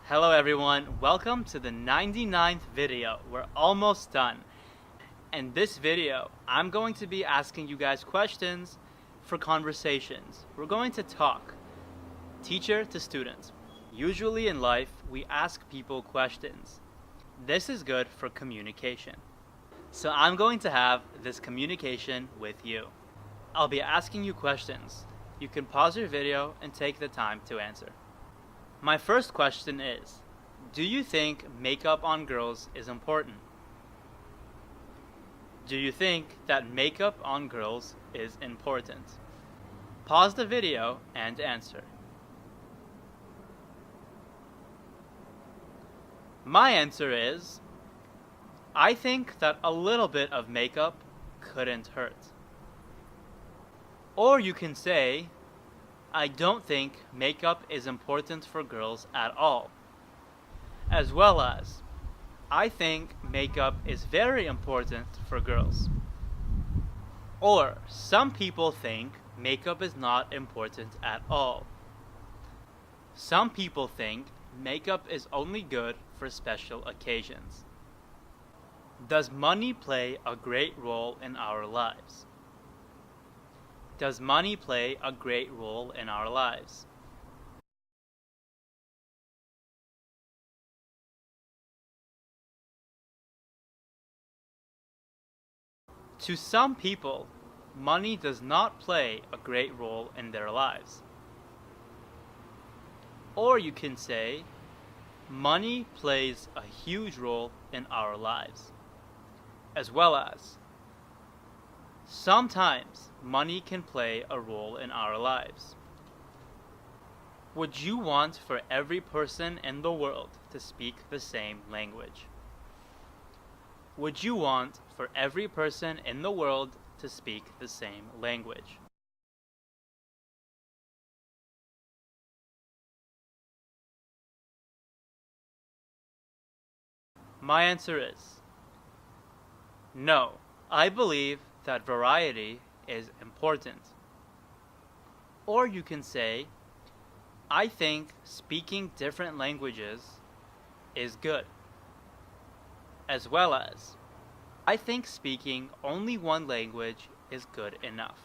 Hello everyone, welcome to the 99th video. We're almost done. In this video, I'm going to be asking you guys questions for conversations. We're going to talk, teacher to students. Usually in life, we ask people questions. This is good for communication. So I'm going to have this communication with you. I'll be asking you questions. You can pause your video and take the time to answer. My first question is, do you think makeup on girls is important? Do you think that makeup on girls is important? Pause the video and answer. My answer is, I think that a little bit of makeup couldn't hurt. Or you can say, I don't think makeup is important for girls at all. As well as, I think makeup is very important for girls. Or, some people think makeup is not important at all. Some people think makeup is only good for special occasions. Does money play a great role in our lives? Does money play a great role in our lives? To some people, money does not play a great role in their lives. Or you can say, money plays a huge role in our lives. As well as, sometimes money can play a role in our lives. Would you want for every person in the world to speak the same language? Would you want for every person in the world to speak the same language? My answer is no. I believe that variety is important. Or you can say, I think speaking different languages is good. As well as, I think speaking only one language is good enough.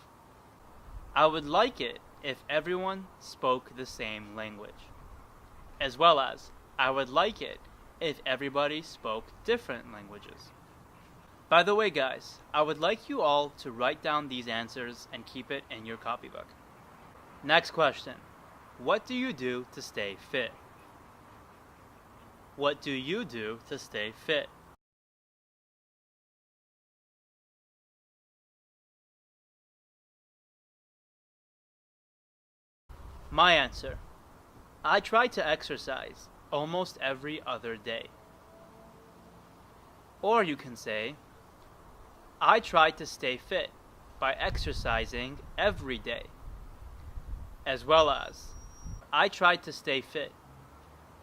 I would like it if everyone spoke the same language. As well as, I would like it if everybody spoke different languages. By the way guys, I would like you all to write down these answers and keep it in your copybook. Next question. What do you do to stay fit? What do you do to stay fit? My answer. I try to exercise almost every other day. Or you can say, I try to stay fit by exercising every day. As well as, I try to stay fit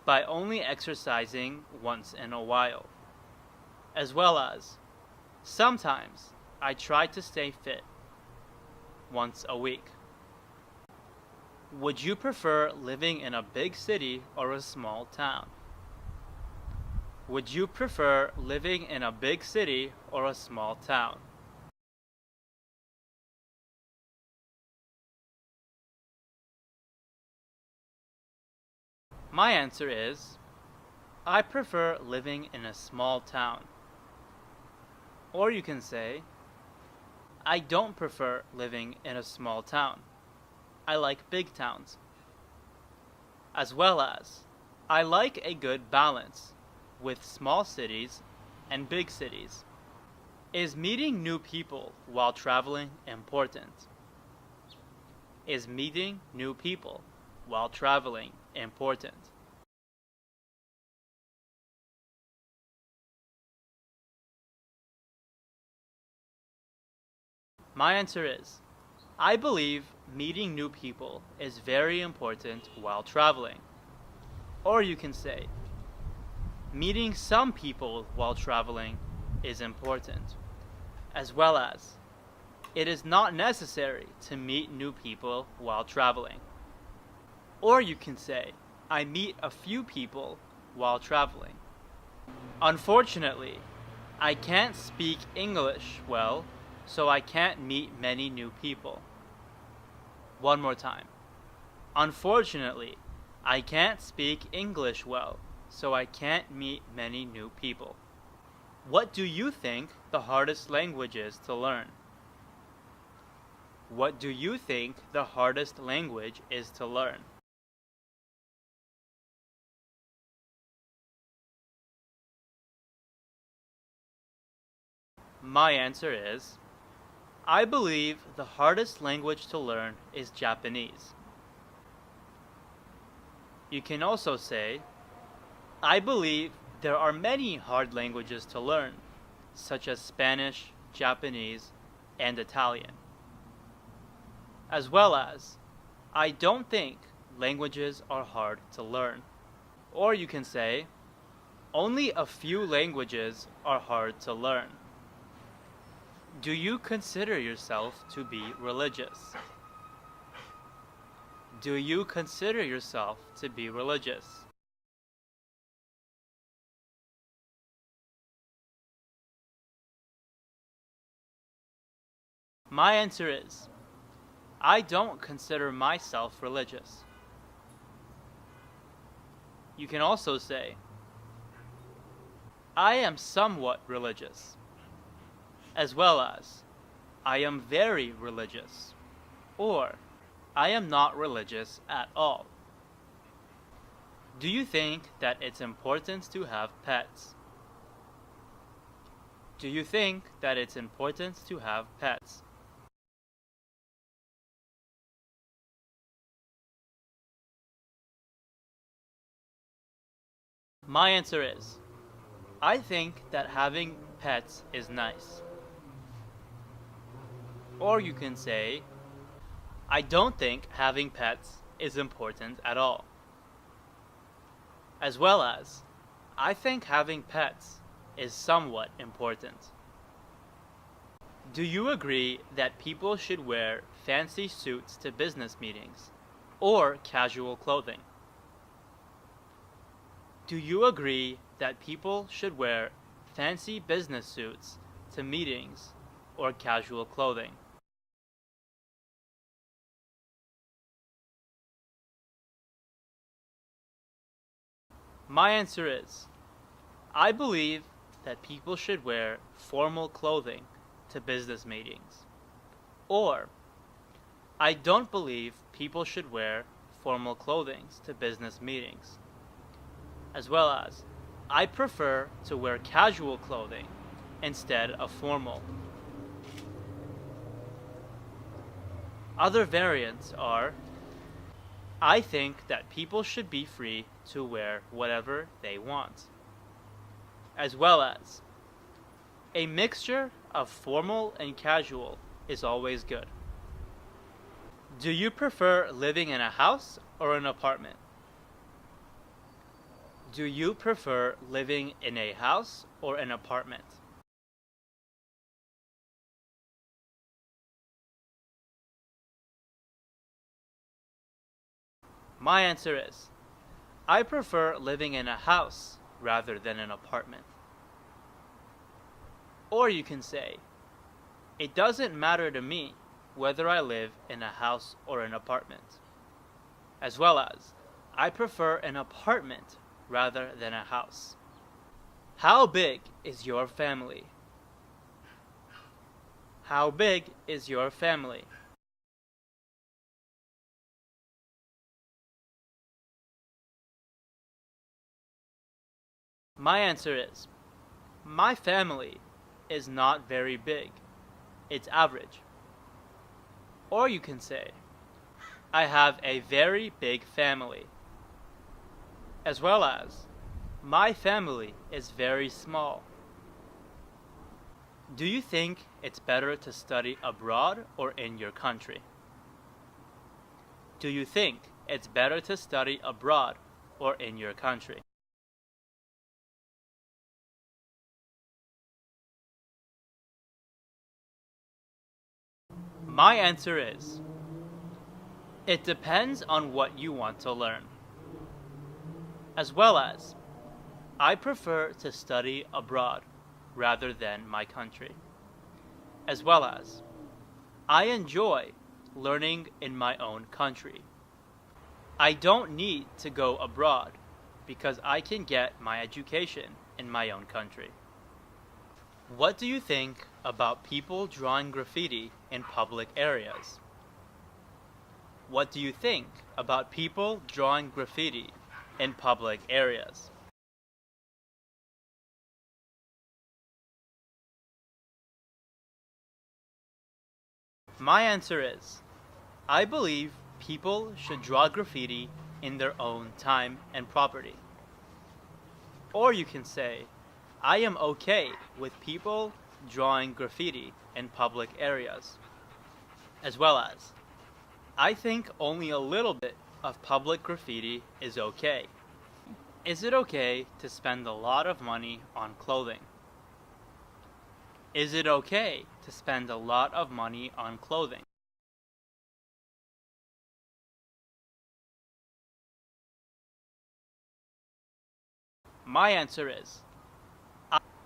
by only exercising once in a while. As well as, sometimes I try to stay fit once a week. Would you prefer living in a big city or a small town? Would you prefer living in a big city or a small town? My answer is, I prefer living in a small town. Or you can say, I don't prefer living in a small town. I like big towns. As well as, I like a good balance with small cities and big cities. Is meeting new people while traveling important? Is meeting new people while traveling important? My answer is, I believe meeting new people is very important while traveling. Or you can say, meeting some people while traveling is important. As well as, it is not necessary to meet new people while traveling. Or you can say, I meet a few people while traveling. Unfortunately, I can't speak English well, so I can't meet many new people. One more time. Unfortunately, I can't speak English well, so I can't meet many new people. What do you think the hardest language is to learn? What do you think the hardest language is to learn? My answer is, I believe the hardest language to learn is Japanese. You can also say, I believe there are many hard languages to learn, such as Spanish, Japanese, and Italian. As well as, I don't think languages are hard to learn. Or you can say, only a few languages are hard to learn. Do you consider yourself to be religious? Do you consider yourself to be religious? My answer is, I don't consider myself religious. You can also say, I am somewhat religious, as well as, I am very religious, or I am not religious at all. Do you think that it's important to have pets? Do you think that it's important to have pets? My answer is, I think that having pets is nice. Or you can say, I don't think having pets is important at all. As well as, I think having pets is somewhat important. Do you agree that people should wear fancy suits to business meetings or casual clothing? Do you agree that people should wear fancy business suits to meetings or casual clothing? My answer is, I believe that people should wear formal clothing to business meetings. Or, I don't believe people should wear formal clothing to business meetings. As well as, I prefer to wear casual clothing instead of formal. Other variants are, I think that people should be free to wear whatever they want. As well as, a mixture of formal and casual is always good. Do you prefer living in a house or an apartment? Do you prefer living in a house or an apartment? My answer is, I prefer living in a house rather than an apartment. Or you can say, it doesn't matter to me whether I live in a house or an apartment. As well as, I prefer an apartment rather than a house. How big is your family? How big is your family? My answer is, my family is not very big. It's average. Or you can say, I have a very big family. As well as, my family is very small. Do you think it's better to study abroad or in your country? Do you think it's better to study abroad or in your country? My answer is, it depends on what you want to learn. As well as, I prefer to study abroad rather than my country. As well as, I enjoy learning in my own country. I don't need to go abroad because I can get my education in my own country. What do you think about people drawing graffiti in public areas? What do you think about people drawing graffiti in public areas? My answer is, I believe people should draw graffiti in their own time and property. Or you can say, I am okay with people drawing graffiti in public areas. As well as, I think only a little bit of public graffiti is okay. Is it okay to spend a lot of money on clothing? Is it okay to spend a lot of money on clothing? My answer is,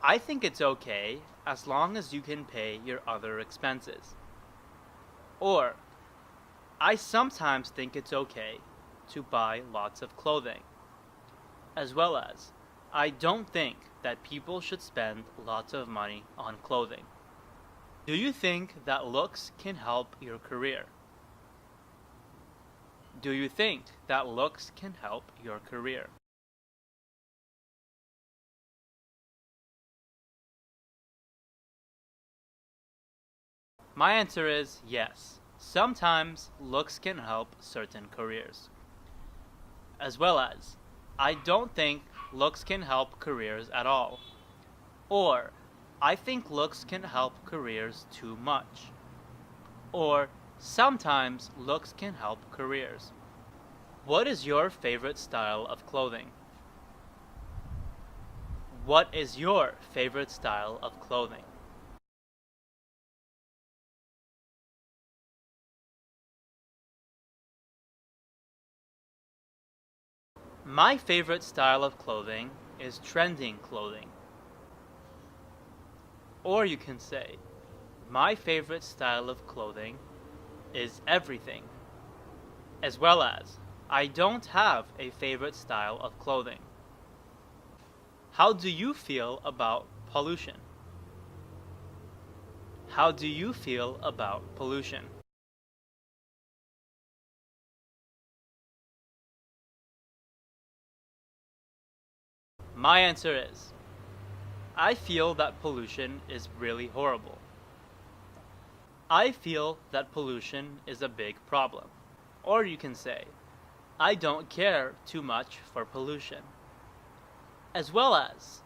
I think it's okay as long as you can pay your other expenses. Or, I sometimes think it's okay to buy lots of clothing. As well as, I don't think that people should spend lots of money on clothing. Do you think that looks can help your career? Do you think that looks can help your career? My answer is yes. Sometimes looks can help certain careers. As well as, I don't think looks can help careers at all. Or, I think looks can help careers too much. Or, sometimes looks can help careers. What is your favorite style of clothing? What is your favorite style of clothing? My favorite style of clothing is trending clothing. Or you can say, my favorite style of clothing is everything. As well as, I don't have a favorite style of clothing. How do you feel about pollution? How do you feel about pollution? My answer is, I feel that pollution is really horrible. I feel that pollution is a big problem. Or you can say, I don't care too much for pollution. As well as,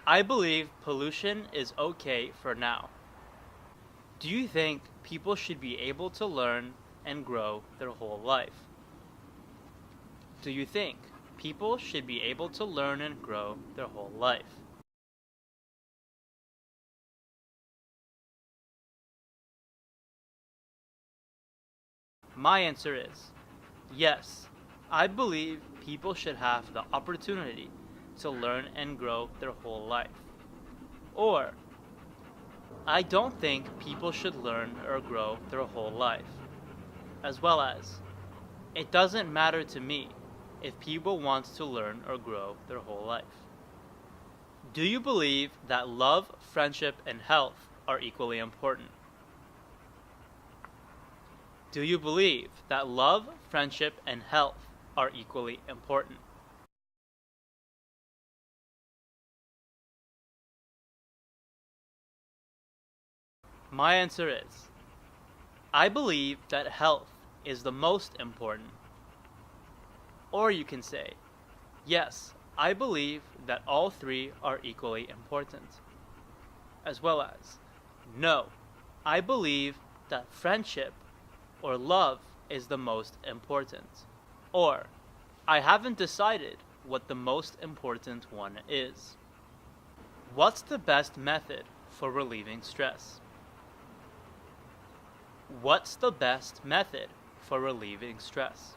I believe pollution is okay for now. Do you think people should be able to learn and grow their whole life? Do you think people should be able to learn and grow their whole life? My answer is, yes, I believe people should have the opportunity to learn and grow their whole life. Or, I don't think people should learn or grow their whole life. As well as, it doesn't matter to me if people want to learn or grow their whole life. Do you believe that love, friendship, and health are equally important? Do you believe that love, friendship, and health are equally important? My answer is, I believe that health is the most important. Or you can say, yes, I believe that all three are equally important. As well as, no, I believe that friendship or love is the most important. Or, I haven't decided what the most important one is. What's the best method for relieving stress? What's the best method for relieving stress?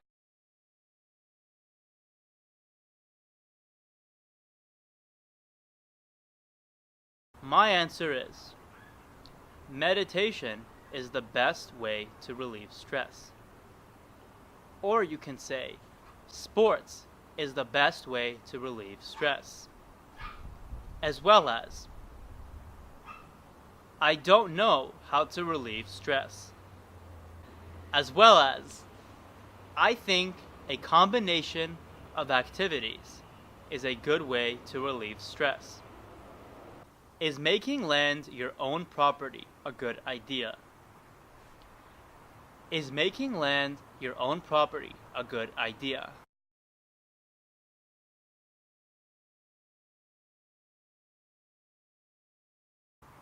My answer is meditation is the best way to relieve stress. Or you can say sports is the best way to relieve stress. As well as I don't know how to relieve stress. As well as I think a combination of activities is a good way to relieve stress. Is making land your own property a good idea? Is making land your own property a good idea?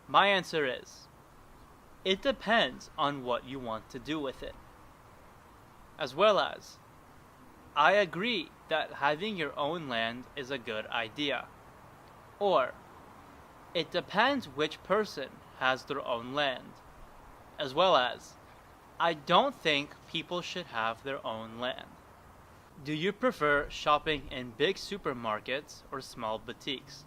My answer is, it depends on what you want to do with it. As well as, I agree that having your own land is a good idea. Or, it depends which person has their own land. As well as, I don't think people should have their own land. Do you prefer shopping in big supermarkets or small boutiques?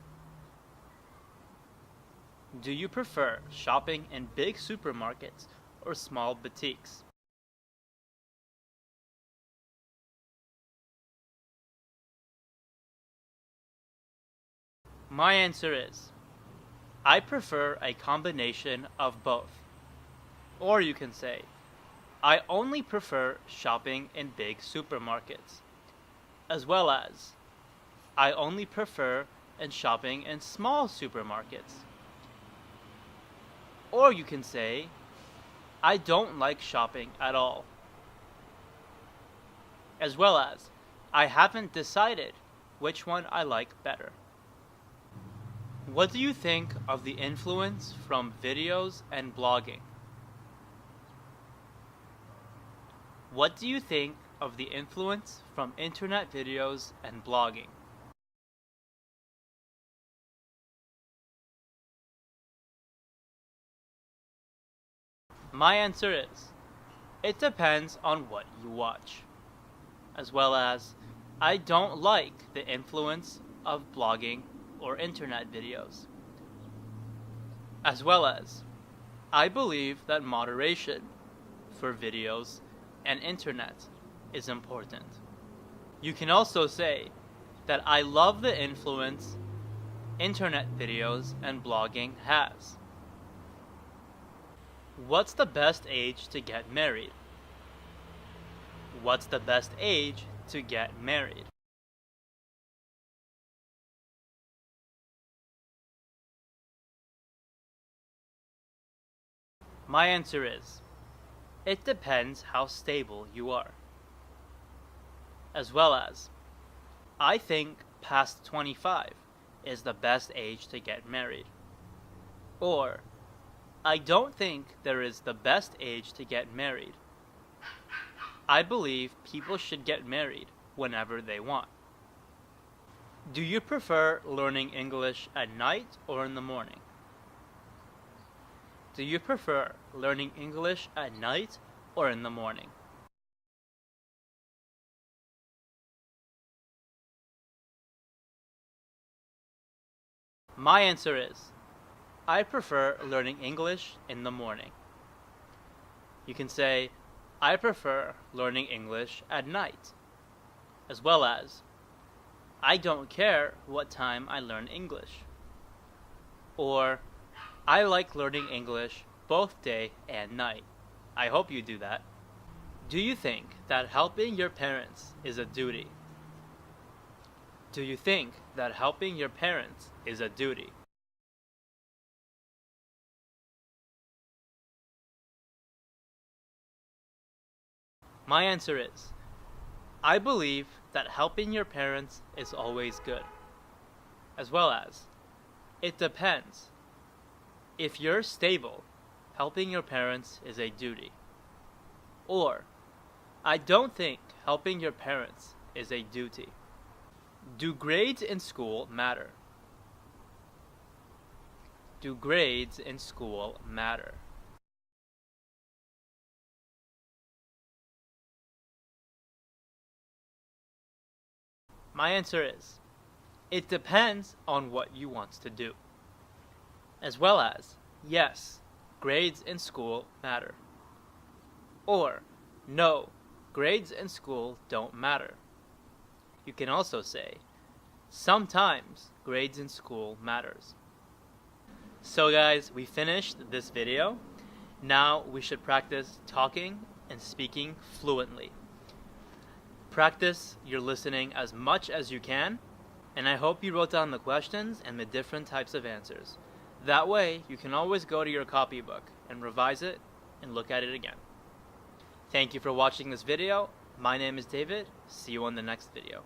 Do you prefer shopping in big supermarkets or small boutiques? My answer is, I prefer a combination of both. Or you can say, I only prefer shopping in big supermarkets. As well as, I only prefer shopping in small supermarkets. Or you can say, I don't like shopping at all. As well as, I haven't decided which one I like better. What do you think of the influence from videos and blogging? What do you think of the influence from internet videos and blogging? My answer is, it depends on what you watch. As well as, I don't like the influence of blogging or internet videos. As well as, I believe that moderation for videos and internet is important. You can also say that I love the influence internet videos and blogging has. What's the best age to get married? What's the best age to get married? My answer is, it depends how stable you are. As well as, I think past 25 is the best age to get married. Or, I don't think there is the best age to get married. I believe people should get married whenever they want. Do you prefer learning English at night or in the morning? Do you prefer learning English at night or in the morning? My answer is, I prefer learning English in the morning. You can say, I prefer learning English at night. As well as, I don't care what time I learn English. Or, I like learning English both day and night. I hope you do that. Do you think that helping your parents is a duty? Do you think that helping your parents is a duty? My answer is, I believe that helping your parents is always good. As well as, it depends. If you're stable, helping your parents is a duty. Or, I don't think helping your parents is a duty. Do grades in school matter? Do grades in school matter? My answer is, it depends on what you want to do. as well as, yes, grades in school matter. Or, no, grades in school don't matter. You can also say, sometimes grades in school matters. So guys, we finished this video. Now we should practice talking and speaking fluently. Practice your listening as much as you can, and I hope you wrote down the questions and the different types of answers. That way, you can always go to your copybook and revise it and look at it again. Thank you for watching this video. My name is David. See you on the next video.